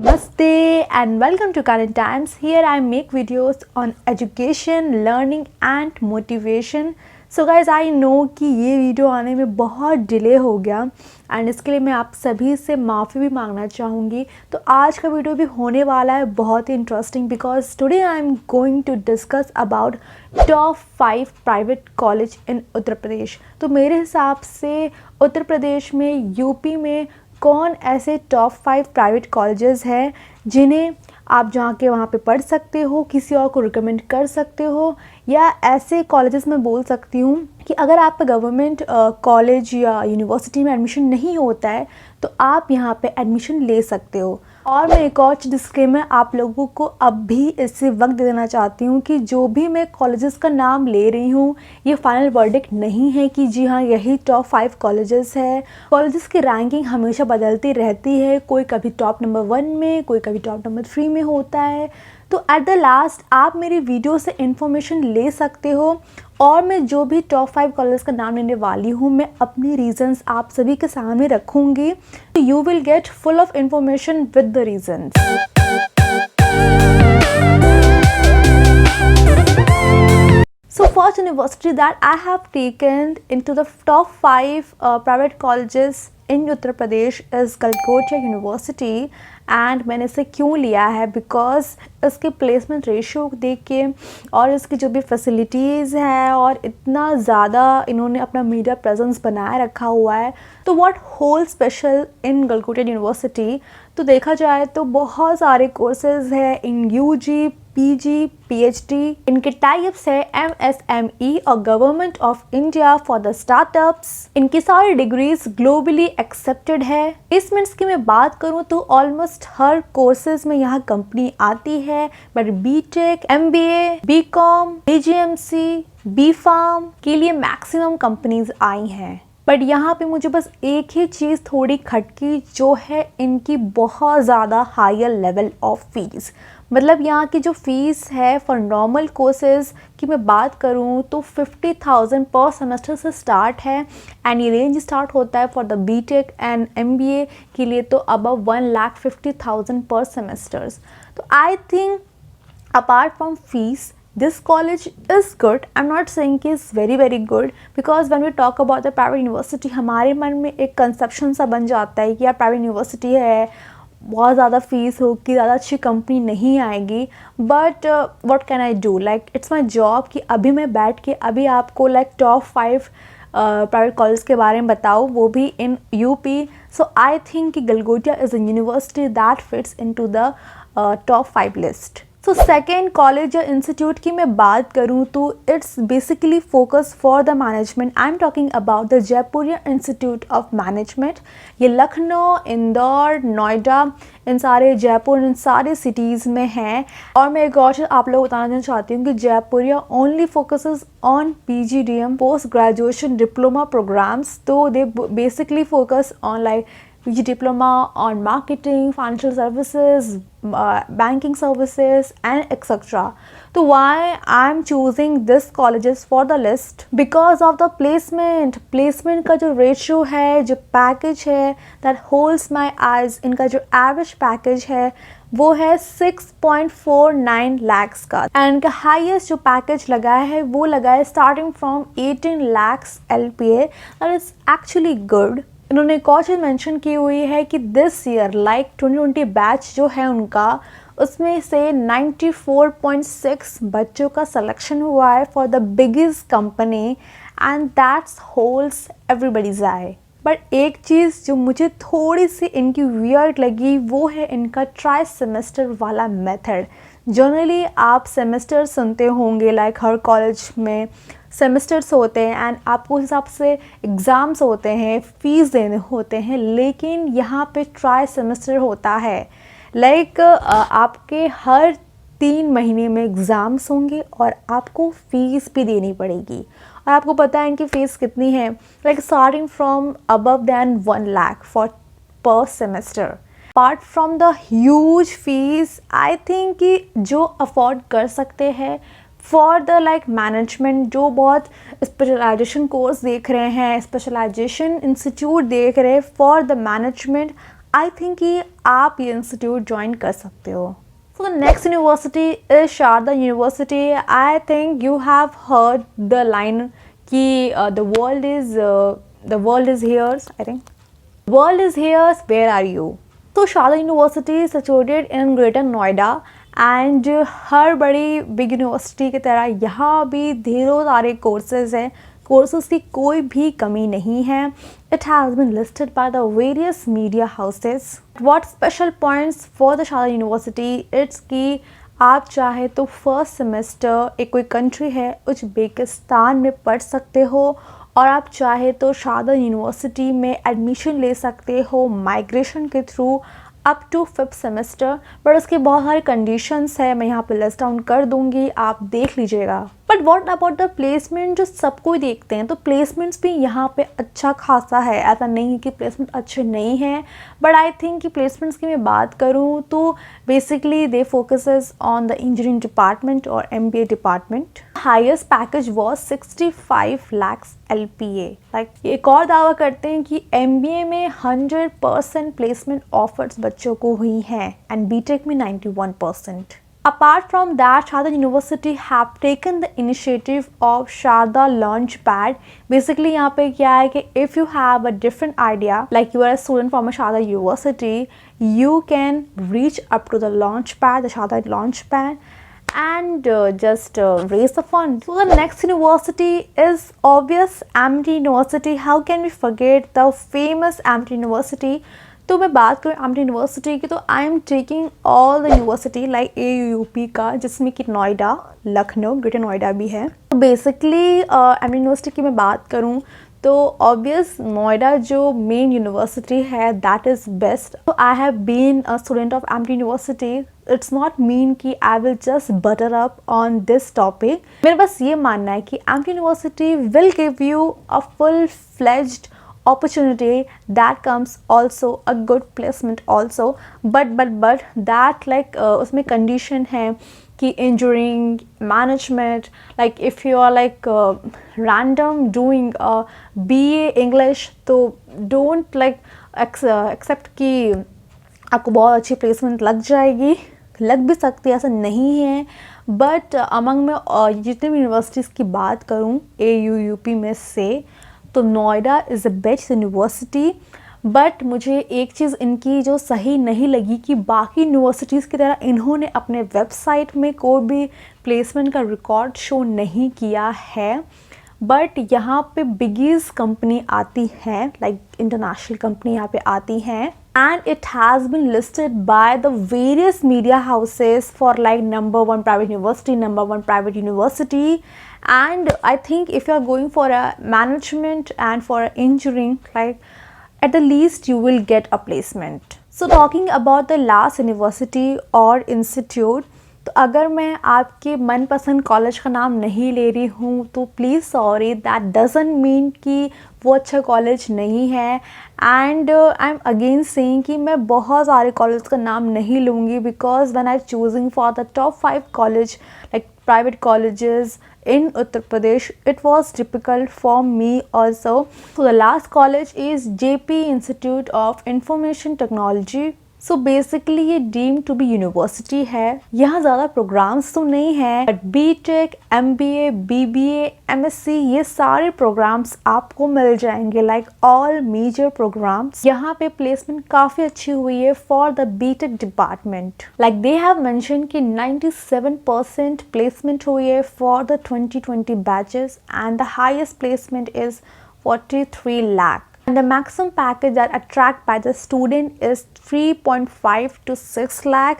Namaste and welcome to Current Times. Here I make videos on education, learning and motivation. So guys, I know कि ये video आने में बहुत delay हो गया एंड इसके लिए मैं आप सभी से माफ़ी भी मांगना चाहूँगी। तो आज का वीडियो भी होने वाला है बहुत ही interesting because today I am going to discuss about top 5 private college in Uttar Pradesh. तो मेरे हिसाब से उत्तर प्रदेश में, यूपी में कौन ऐसे टॉप 5 प्राइवेट कॉलेजेस हैं जिन्हें आप जाके वहाँ पे पढ़ सकते हो, किसी और को रिकमेंड कर सकते हो, या ऐसे कॉलेजेस में बोल सकती हूँ कि अगर आपका गवर्नमेंट कॉलेज या यूनिवर्सिटी में एडमिशन नहीं होता है तो आप यहाँ पे एडमिशन ले सकते हो। और मैं एक और डिस्क्लेमर आप लोगों को अब भी इससे वक्त दे देना चाहती हूँ कि जो भी मैं कॉलेजेस का नाम ले रही हूँ ये फाइनल वर्डिक्ट नहीं है कि जी हाँ यही टॉप 5 कॉलेजेस है। कॉलेजेस की रैंकिंग हमेशा बदलती रहती है, कोई कभी टॉप नंबर 1 में, कोई कभी टॉप नंबर 3 में होता है। तो एट द लास्ट आप मेरी वीडियो से इन्फॉर्मेशन ले सकते हो और मैं जो भी टॉप 5 कॉलेज का नाम लेने वाली हूँ मैं अपनी रीजंस आप सभी के सामने रखूँगी। You will get full of information with the reasons. So first university that I have taken into the top 5 private colleges in Uttar Pradesh is Galgotia University and मैंने इसे क्यों लिया है बिकॉज इसके प्लेसमेंट रेशियो देख के और इसकी जो भी फैसिलिटीज़ है और इतना ज़्यादा इन्होंने अपना मीडिया प्रेजेंस बनाए रखा हुआ है। तो what whole special in Galgotia university, तो देखा जाए तो बहुत सारे कोर्सेज है इन यूजी, पीजी, पीएचडी। इनके टाइप्स है एमएसएमई और government of India for the startups. इनकी सारी डिग्रीज ग्लोबली एक्सेप्टेड है। प्लेसमेंट्स की मैं बात करूं तो ऑलमोस्ट हर कोर्सेज में यहाँ कंपनी आती है, but BTech, MBA, BCom, BGMC, BPharm के लिए मैक्सिमम कंपनीज आई हैं। बट यहाँ पे मुझे बस एक ही चीज़ थोड़ी खटकी, जो है इनकी बहुत ज़्यादा हायर लेवल ऑफ फीस। मतलब यहाँ की जो फ़ीस है फॉर नॉर्मल कोर्सेज की मैं बात करूँ तो 50,000 पर सेमेस्टर से स्टार्ट है एंड ये रेंज स्टार्ट होता है for the BTech and MBA के लिए तो अबव 1,50,000 पर सेमेस्टर्स। तो I think apart from fees this college is good. I'm not saying कि it's very good because when we talk about the private university हमारे मन में एक conception सा बन जाता है कि यार प्राइवेट यूनिवर्सिटी है, बहुत ज़्यादा फीस होगी, ज़्यादा अच्छी कंपनी नहीं आएगी। But what can I do, like it's my job कि अभी मैं बैठ के अभी आपको लाइक टॉप 5 प्राइवेट कॉलेज के बारे में बताऊँ, वो भी in UP. So I think कि Galgotia is a university that fits into the top 5 list. So second college या इंस्टीट्यूट की मैं बात करूँ तो it's basically focus for the management. I am talking about the Jaipuria institute of management. ये लखनऊ, इंदौर, नोएडा, इन सारे जयपुर, इन सारे सिटीज़ में हैं। और मैं एक और चीज़ आप लोग बताना चाहती हूँ कि Jaipuria only focuses on PGDM, post graduation diploma programs. तो they basically focus on like PG diploma on marketing, financial services, banking services and etc. So why I'm choosing this colleges for the list? Because of the placement. Placement का जो ratio है, जो package है, that holds my eyes. इनका जो average package है वो है 6.49 lakhs का एंड का हाईएस्ट जो पैकेज लगाया है वो लगाया starting from 18 lakhs LPA। That is actually good. इन्होंने एक और चीज़ मैंशन की हुई है कि दिस ईयर लाइक 2020 बैच जो है उनका, उसमें से 94.6 बच्चों का सिलेक्शन हुआ है for the biggest company and that's holds everybody's I. But एक चीज़ जो मुझे थोड़ी सी इनकी वियर्ड लगी वो है इनका ट्राई सेमेस्टर वाला मेथड। जनरली आप सेमेस्टर सुनते होंगे, लाइक हर कॉलेज में सेमेस्टर्स होते हैं एंड आपको उस हिसाब से एग्ज़ाम्स होते हैं, फ़ीस देने होते हैं, लेकिन यहाँ पे ट्राई सेमेस्टर होता है। लाइक आपके हर 3 महीने में एग्ज़ाम्स होंगे और आपको फ़ीस भी देनी पड़ेगी। और आपको पता है इनकी फ़ीस कितनी है, like starting from above than 1 lakh for per semester. Apart from the huge fees, I think कि जो अफोर्ड कर सकते हैं फॉर द लाइक मैनेजमेंट, जो बहुत स्पेशलाइजेशन कोर्स देख रहे हैं, स्पेशलाइजेशन इंस्टीट्यूट देख रहे हैं for the management, I think कि आप ये इंस्टीट्यूट ज्वाइन कर सकते हो। So the next university is Sharda University. I think you have heard the line कि the world is here. I think world is here. Where are you? So Sharda University is situated in Greater Noida and हर बड़ी big university की तरह यहाँ भी ढेरों सारे courses हैं। Courses की कोई भी कमी नहीं है। It has been listed by the various media houses. What special points for the Sharda University? It's कि आप चाहे तो फर्स्ट सेमेस्टर एक कोई कंट्री है उज्बेकिस्तान में पढ़ सकते हो और आप चाहे तो शारदा यूनिवर्सिटी में एडमिशन ले सकते हो माइग्रेशन के through up to 5th semester. But उसके बहुत सारे कंडीशंस है, मैं यहाँ पे लिस्ट डाउन कर दूँगी, आप देख लीजिएगा। But what about the placement, जो सबको ही देखते हैं तो प्लेसमेंट्स भी यहाँ पे अच्छा खासा है। ऐसा नहीं है कि प्लेसमेंट अच्छे नहीं हैं, बट आई थिंक कि प्लेसमेंट्स की मैं बात करूँ तो basically they focuses on the engineering department और MBA department. Highest package was 65 lakhs LPA। Like एक और दावा करते हैं कि MBA में 100% प्लेसमेंट ऑफर्स बच्चों को हुई हैं एंड BTech में 91%। Apart from that, Sharda University have taken the initiative of Sharda Launchpad. Basically यहाँ पे क्या है कि if you have a different idea, like you are a student from a Sharda University, you can reach up to the Launchpad, the Sharda Launchpad, and just raise the fund. So the next university is obvious, Amity University. How can we forget the famous Amity University? तो मैं बात करूँ Amity university की तो I am taking all the university like AUUP का, जिसमें कि Noida, Lucknow, greater Noida भी है। तो बेसिकली एमिटी यूनिवर्सिटी की मैं बात करूँ तो ऑब्वियस नोएडा जो मेन यूनिवर्सिटी है दैट इज़ बेस्ट। तो I have been a student of Amity university. It's not mean कि I will just butter up on this topic. मेरा बस ये मानना है कि Amity university will give you a full fledged opportunity that comes also a good placement also, but that like उसमें condition है कि engineering management, like if you are like random doing BA English तो don't like accept कि आपको बहुत अच्छी placement लग जाएगी। लग भी सकती है, ऐसा नहीं है, बट अमंग में जितनी भी यूनिवर्सिटीज़ की बात करूँ AUUP में से तो Noida is a best university. But मुझे एक चीज़ इनकी जो सही नहीं लगी कि बाकी यूनिवर्सिटीज़ की तरह इन्होंने अपने वेबसाइट में कोई भी प्लेसमेंट का रिकॉर्ड शो नहीं किया है। बट यहाँ पे बिगीज़ कंपनी आती हैं, लाइक इंटरनेशनल कंपनी यहाँ पे आती हैं and it has been listed by the various media houses for like number 1 private university, number 1 private university. And I think if you are going for a management and for engineering, like at the least you will get a placement. So talking about the last university or institute, तो अगर मैं आपके मनपसंद college का नाम नहीं ले रही हूँ तो please sorry, that doesn't mean कि वो अच्छा कॉलेज नहीं है। And I am again saying कि मैं बहुत सारे कॉलेज का नाम नहीं लूँगी because when I choosing for the top 5 college like private colleges in Uttar Pradesh, it was difficult for me also. So the last college is JP Institute of Information Technology. So basically ये deemed to be university है। यहाँ ज़्यादा programmes तो नहीं है, but BTech, MBA, BBA, MSc ये सारे programmes आपको मिल जाएंगे, लाइक ऑल मेजर प्रोग्राम्स। यहाँ पे प्लेसमेंट काफ़ी अच्छी हुई है for the BTech department. Like they have mention कि 97% प्लेसमेंट हुई है for the 2020 batches and the highest placement is 43 lakh. And the maximum package that attract by the student is 3.5 to 6 lakh.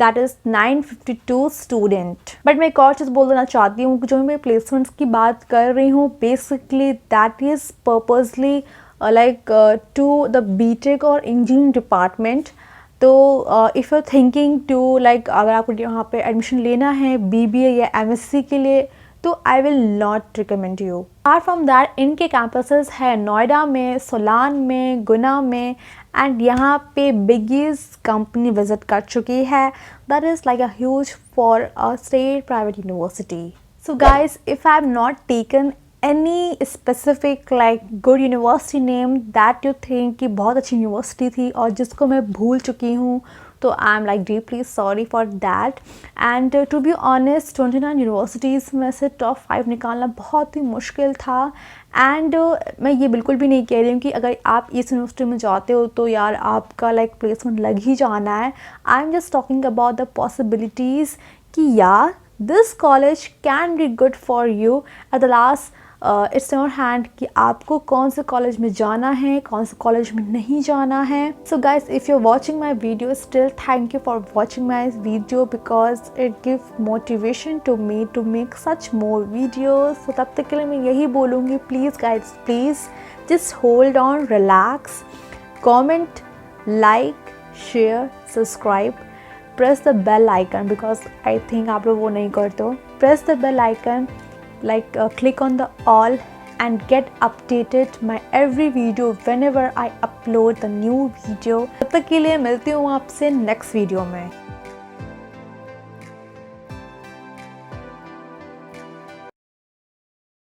That is 952 student. But मैं एक और चीज़ बोल देना चाहती हूँ कि जो मैं प्लेसमेंट्स की बात कर रही हूँ basically that is purposely like to the BTech और इंजीनियरिंग डिपार्टमेंट। तो if you are thinking to like अगर आपको यहाँ पे एडमिशन लेना है BBA या MSc के लिए तो I will not recommend you. Apart from that इनके कैंपसेस है नोएडा में, सोलान में, गुना में एंड यहाँ पे बिगीज कंपनी विजिट कर चुकी है। That is like a huge for a state private university. So guys if I have not taken any specific like good university name that you think कि बहुत अच्छी यूनिवर्सिटी थी और जिसको मैं भूल चुकी हूँ, तो I am like deeply sorry for that. And to be honest 29 universities में से टॉप 5 निकालना बहुत ही मुश्किल था. एंड मैं ये बिल्कुल भी नहीं कह रही हूँ कि अगर आप इस यूनिवर्सिटी में जाते हो तो यार आपका लाइक प्लेसमेंट लग ही जाना है. I am just talking about the possibilities कि यार this college can be good for you. At the last it's your hand कि आपको कौन से कॉलेज में जाना है, कौन से कॉलेज में नहीं जाना है. So guys, if you are watching my video still, thank you for watching my video because it give motivation to me to make such more videos. तो तब तक के लिए मैं यही बोलूँगी, please guys, please just hold on, relax, comment, like, share, subscribe, press the bell icon because I think आप लोग वो नहीं करते हो. Press the bell icon, like click on the all and get updated my every video whenever I upload the new video. तब तक के लिए मिलती हूँ आपसे नेक्स्ट वीडियो में.